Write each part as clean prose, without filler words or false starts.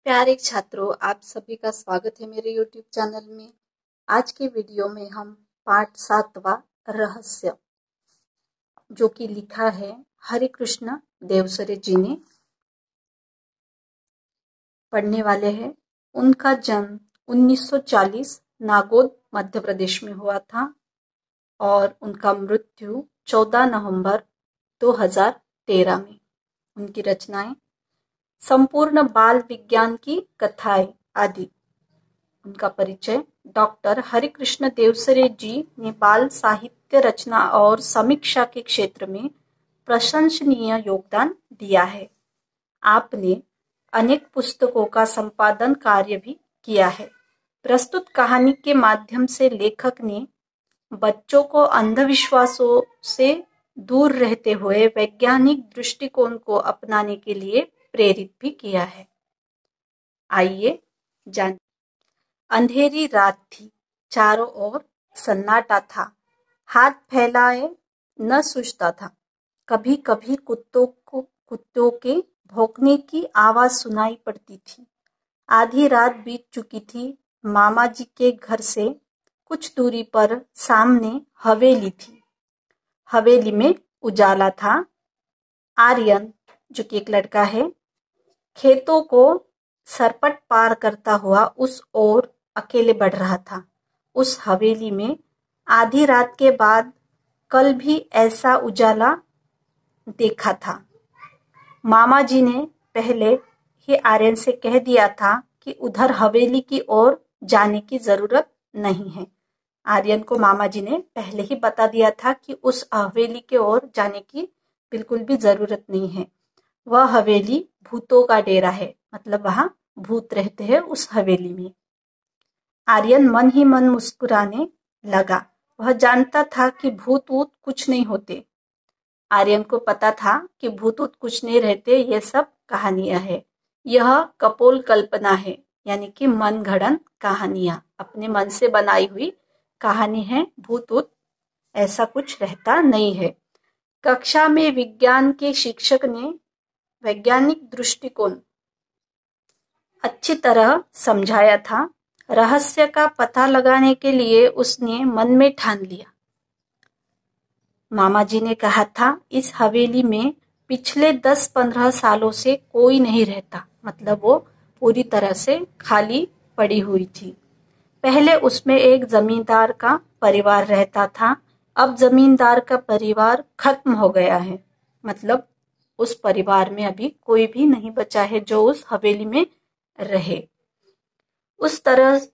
प्यारे छात्रों, आप सभी का स्वागत है मेरे YouTube चैनल में। आज के वीडियो में हम पाठ 7वां रहस्य, जो कि लिखा है हरिकृष्ण देवसरे जी ने, पढ़ने वाले हैं। उनका जन्म 1940 नागौद मध्य प्रदेश में हुआ था और उनका मृत्यु 14 नवंबर 2013 में। उनकी रचनाएं संपूर्ण बाल विज्ञान की कथाएं आदि। उनका परिचय। डॉक्टर हरिकृष्ण देवसरे जी ने बाल साहित्य रचना और समीक्षा के क्षेत्र में प्रशंसनीय योगदान दिया है। आपने अनेक पुस्तकों का संपादन कार्य भी किया है। प्रस्तुत कहानी के माध्यम से लेखक ने बच्चों को अंधविश्वासों से दूर रहते हुए वैज्ञानिक दृष्टिकोण को अपनाने के लिए प्रेरित भी किया है। आइए जान। अंधेरी रात थी, चारों ओर सन्नाटा था, हाथ फैलाए न सूझता था। कभी कभी कुत्तों के भौंकने की आवाज सुनाई पड़ती थी। आधी रात बीत चुकी थी। मामा जी के घर से कुछ दूरी पर सामने हवेली थी। हवेली में उजाला था। आर्यन, जो कि एक लड़का है, खेतों को सरपट पार करता हुआ उस ओर अकेले बढ़ रहा था। उस हवेली में आधी रात के बाद कल भी ऐसा उजाला देखा था। मामा जी ने पहले ही आर्यन से कह दिया था कि उधर हवेली की ओर जाने की जरूरत नहीं है। आर्यन को मामा जी ने पहले ही बता दिया था कि उस हवेली की ओर जाने की बिल्कुल भी जरूरत नहीं है। वह हवेली भूतों का डेरा है, मतलब वहां भूत रहते हैं उस हवेली में। आर्यन मन ही मन मुस्कुराने लगा। वह जानता था कि भूत वूत कुछ नहीं होते। आर्यन को पता था कि भूत वूत कुछ नहीं रहते, ये सब कहानियां है। यह कपोल कल्पना है, यानी कि मन गढ़ंत कहानियां, अपने मन से बनाई हुई कहानी है। भूत वूत ऐसा कुछ रहता नहीं है। कक्षा में विज्ञान के शिक्षक ने वैज्ञानिक दृष्टिकोण अच्छी तरह समझाया था। रहस्य का पता लगाने के लिए उसने मन में ठान लिया। मामा जी ने कहा था, इस हवेली में पिछले 10-15 सालों से कोई नहीं रहता, मतलब वो पूरी तरह से खाली पड़ी हुई थी। पहले उसमें एक जमींदार का परिवार रहता था। अब जमींदार का परिवार खत्म हो गया है, मतलब उस परिवार में अभी कोई भी नहीं बचा है जो उस हवेली में रहे। उस तरह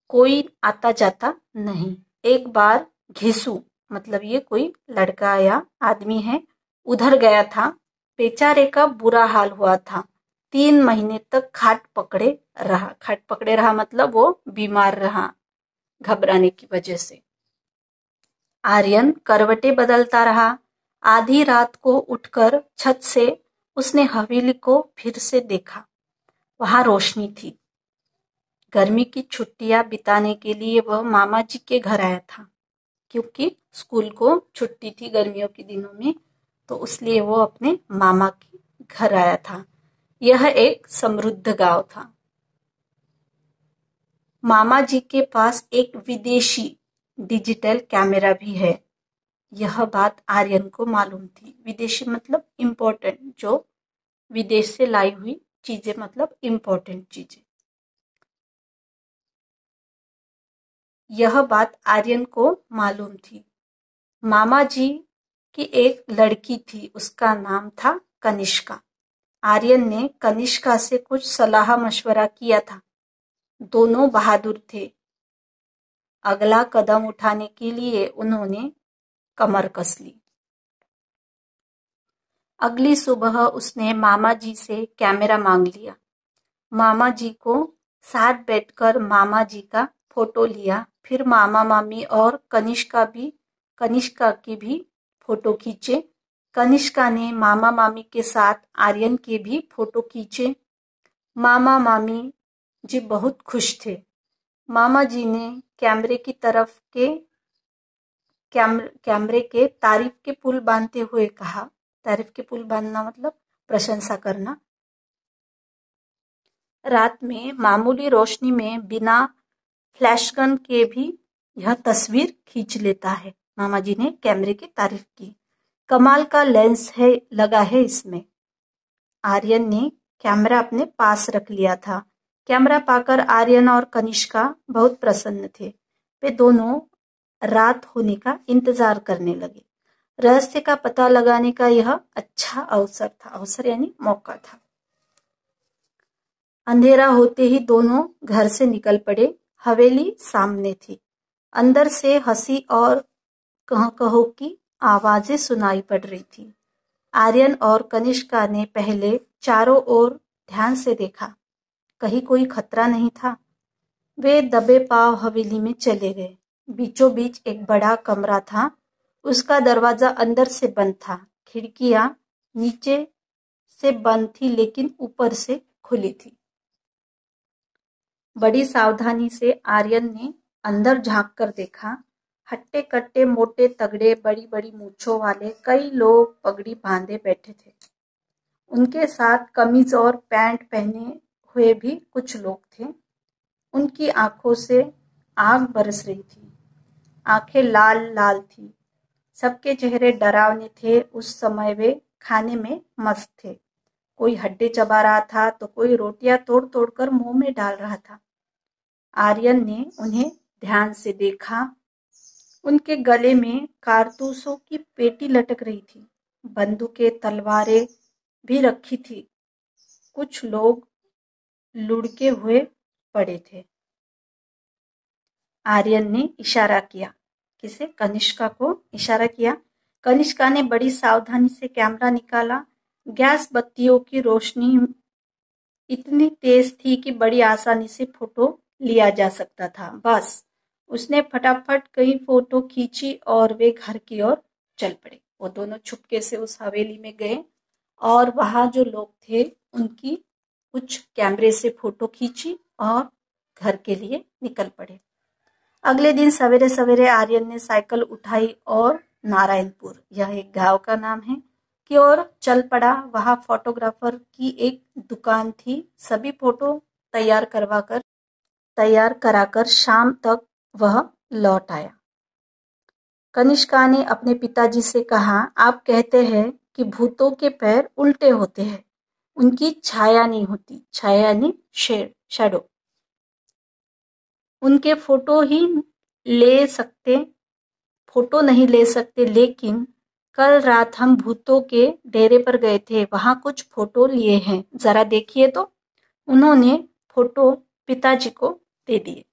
कोई आता जाता नहीं। एक बार घिसू, मतलब ये कोई लड़का या आदमी है, उधर गया था। बेचारे का बुरा हाल हुआ था। 3 महीने तक खाट पकड़े रहा। खाट पकड़े रहा मतलब वो बीमार रहा घबराने की वजह से। आर्यन करवटें बदलता रहा। आधी रात को उठकर छत से उसने हवेली को फिर से देखा। वहां रोशनी थी। गर्मी की छुट्टियां बिताने के लिए वह मामा जी के घर आया था, क्योंकि स्कूल को छुट्टी थी गर्मियों के दिनों में, तो उसलिए वो अपने मामा के घर आया था। यह एक समृद्ध गांव था। मामा जी के पास एक विदेशी डिजिटल कैमरा भी है। यह बात आर्यन को मालूम थी। विदेशी मतलब इम्पोर्टेंट, जो विदेश से लाई हुई चीजें, मतलब इम्पोर्टेंट चीजें। यह बात आर्यन को मालूम थी। मामा जी की एक लड़की थी, उसका नाम था कनिष्का। आर्यन ने कनिष्का से कुछ सलाह मशवरा किया था। दोनों बहादुर थे। अगला कदम उठाने के लिए उन्होंने कमर कस ली। अगली सुबह उसने मामा जी से कैमरा मांग लिया। मामा जी को साथ बैठकर मामा जी का फोटो लिया। फिर मामा मामी और कनिष्का की भी फोटो खींचे। कनिष्का ने मामा मामी के साथ आर्यन के भी फोटो खींचे। मामा मामी जी बहुत खुश थे। मामा जी ने कैमरे के तारीफ के पुल बांधते हुए कहा। तारीफ के पुल बांधना मतलब प्रशंसा करना। रात में मामूली रोशनी में बिना फ्लैशगन के भी यह तस्वीर खींच लेता है। मामा जी ने कैमरे की तारीफ की। कमाल का लेंस है लगा है इसमें। आर्यन ने कैमरा अपने पास रख लिया था। कैमरा पाकर आर्यन और कनिष्का बहुत प्रसन्न थे। वे दोनों रात होने का इंतजार करने लगे। रहस्य का पता लगाने का यह अच्छा अवसर था। अवसर यानी मौका था। अंधेरा होते ही दोनों घर से निकल पड़े। हवेली सामने थी। अंदर से हंसी और कहो की आवाजें सुनाई पड़ रही थी। आर्यन और कनिष्का ने पहले चारों ओर ध्यान से देखा। कहीं कोई खतरा नहीं था। वे दबे पांव हवेली में चले गए। बीचों बीच एक बड़ा कमरा था। उसका दरवाजा अंदर से बंद था। खिड़कियां नीचे से बंद थी लेकिन ऊपर से खुली थी। बड़ी सावधानी से आर्यन ने अंदर झांक कर देखा। हट्टे कट्टे मोटे तगड़े बड़ी बड़ी मूंछों वाले कई लोग पगड़ी बांधे बैठे थे। उनके साथ कमीज और पैंट पहने हुए भी कुछ लोग थे। उनकी आंखों से आग बरस रही थी। आंखें लाल लाल थी। सबके चेहरे डरावने थे। उस समय वे खाने में मस्त थे। कोई हड्डी चबा रहा था तो कोई रोटियां तोड़ तोड़ कर मुंह में डाल रहा था। आर्यन ने उन्हें ध्यान से देखा। उनके गले में कारतूसों की पेटी लटक रही थी। बंदूकें तलवारें भी रखी थी। कुछ लोग लुढ़के हुए पड़े थे। आर्यन ने इशारा किया। किसे? कनिष्का को इशारा किया। कनिष्का ने बड़ी सावधानी से कैमरा निकाला। गैस बत्तियों की रोशनी इतनी तेज थी कि बड़ी आसानी से फोटो लिया जा सकता था। बस उसने फटाफट कई फोटो खींची और वे घर की ओर चल पड़े। वो दोनों छुपके से उस हवेली में गए और वहां जो लोग थे उनकी कुछ कैमरे से फोटो खींची और घर के लिए निकल पड़े। अगले दिन सवेरे सवेरे आर्यन ने साइकिल उठाई और नारायणपुर, यह एक गांव का नाम है, की ओर चल पड़ा। वहां फोटोग्राफर की एक दुकान थी। सभी फोटो तैयार कराकर शाम तक वह लौट आया। कनिष्का ने अपने पिताजी से कहा, आप कहते हैं कि भूतों के पैर उल्टे होते हैं, उनकी छाया नहीं होती। छाया यानी शैडो। उनके फोटो नहीं ले सकते, लेकिन कल रात हम भूतों के डेरे पर गए थे, वहां कुछ फोटो लिए हैं, जरा देखिए तो। उन्होंने फोटो पिताजी को दे दिए।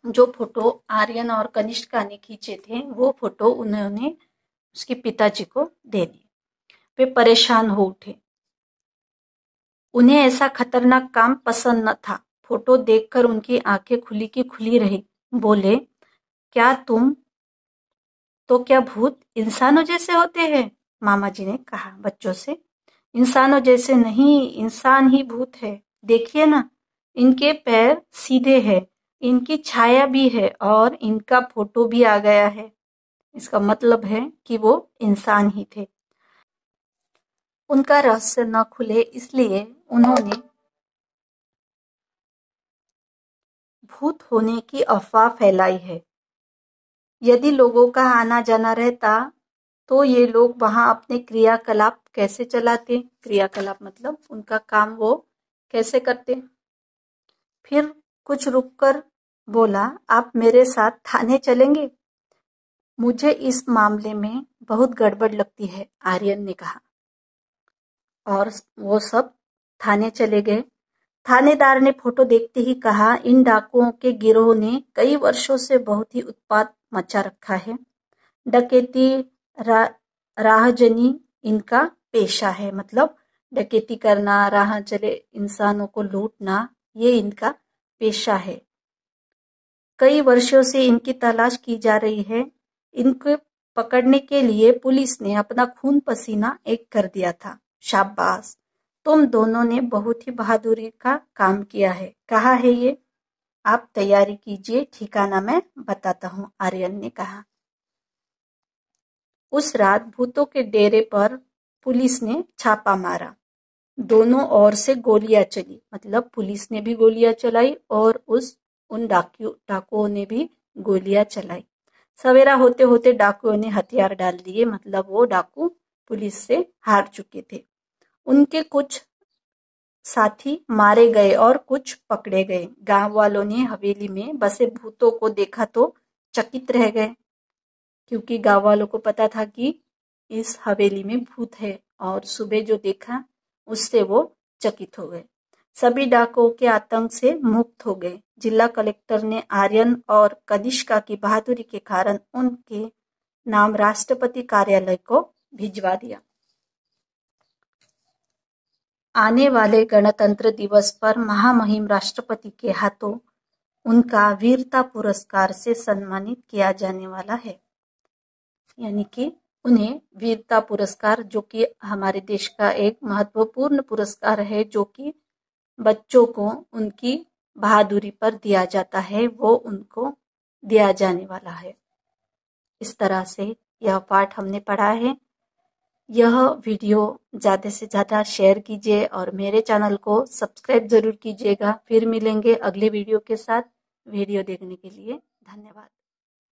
जो फोटो आर्यन और कनिष्का ने खींचे थे वो फोटो उन्होंने उसके पिताजी को दे दिए। वे परेशान हो उठे। उन्हें ऐसा खतरनाक काम पसंद न था। फोटो देखकर उनकी आंखें खुली की खुली रही। बोले, क्या भूत इंसानों जैसे होते हैं? मामा जी ने कहा बच्चों से। इंसानों जैसे नहीं, इंसान ही भूत है। देखिए ना, इनके पैर सीधे हैं, इनकी छाया भी है और इनका फोटो भी आ गया है। इसका मतलब है कि वो इंसान ही थे। उनका रहस्य न खुले इसलिए उन्होंने भूत होने की अफवाह फैलाई है। यदि लोगों का आना जाना रहता तो ये लोग वहां अपने क्रियाकलाप कैसे चलाते? क्रियाकलाप मतलब उनका काम वो कैसे करते? फिर कुछ रुककर बोला, आप मेरे साथ थाने चलेंगे? मुझे इस मामले में बहुत गड़बड़ लगती है, आर्यन ने कहा। और वो सब थाने चले गए। थानेदार ने फोटो देखते ही कहा, इन डाकुओं के गिरोह ने कई वर्षों से बहुत ही उत्पात मचा रखा है। डकैती, राहजनी इनका पेशा है। मतलब डकैती करना, राह चले इंसानों को लूटना, ये इनका पेशा है। कई वर्षों से इनकी तलाश की जा रही है। इनको पकड़ने के लिए पुलिस ने अपना खून पसीना एक कर दिया था। शाबाश, तुम दोनों ने बहुत ही बहादुरी का काम किया है। कहा है ये? आप तैयारी कीजिए, ठिकाना मैं बताता हूँ, आर्यन ने कहा। उस रात भूतों के डेरे पर पुलिस ने छापा मारा। दोनों ओर से गोलियां चली, मतलब पुलिस ने भी गोलियां चलाई और उन डाकुओं ने भी गोलियां चलाई। सवेरा होते होते डाकुओं ने हथियार डाल दिए, मतलब वो डाकू पुलिस से हार चुके थे। उनके कुछ साथी मारे गए और कुछ पकड़े गए। गांव वालों ने हवेली में बसे भूतों को देखा तो चकित रह गए, क्योंकि गांव वालों को पता था कि इस हवेली में भूत है, और सुबह जो देखा उससे वो चकित हो गए। सभी डाकुओं के आतंक से मुक्त हो गए। जिला कलेक्टर ने आर्यन और कनिष्का की बहादुरी के कारण उनके नाम राष्ट्रपति कार्यालय को भिजवा दिया। आने वाले गणतंत्र दिवस पर महामहिम राष्ट्रपति के हाथों उनका वीरता पुरस्कार से सम्मानित किया जाने वाला है। यानी कि उन्हें वीरता पुरस्कार, जो कि हमारे देश का एक महत्वपूर्ण पुरस्कार है, जो कि बच्चों को उनकी बहादुरी पर दिया जाता है, वो उनको दिया जाने वाला है। इस तरह से यह पाठ हमने पढ़ा है। यह वीडियो ज़्यादा से ज़्यादा शेयर कीजिए और मेरे चैनल को सब्सक्राइब ज़रूर कीजिएगा। फिर मिलेंगे अगले वीडियो के साथ। वीडियो देखने के लिए धन्यवाद।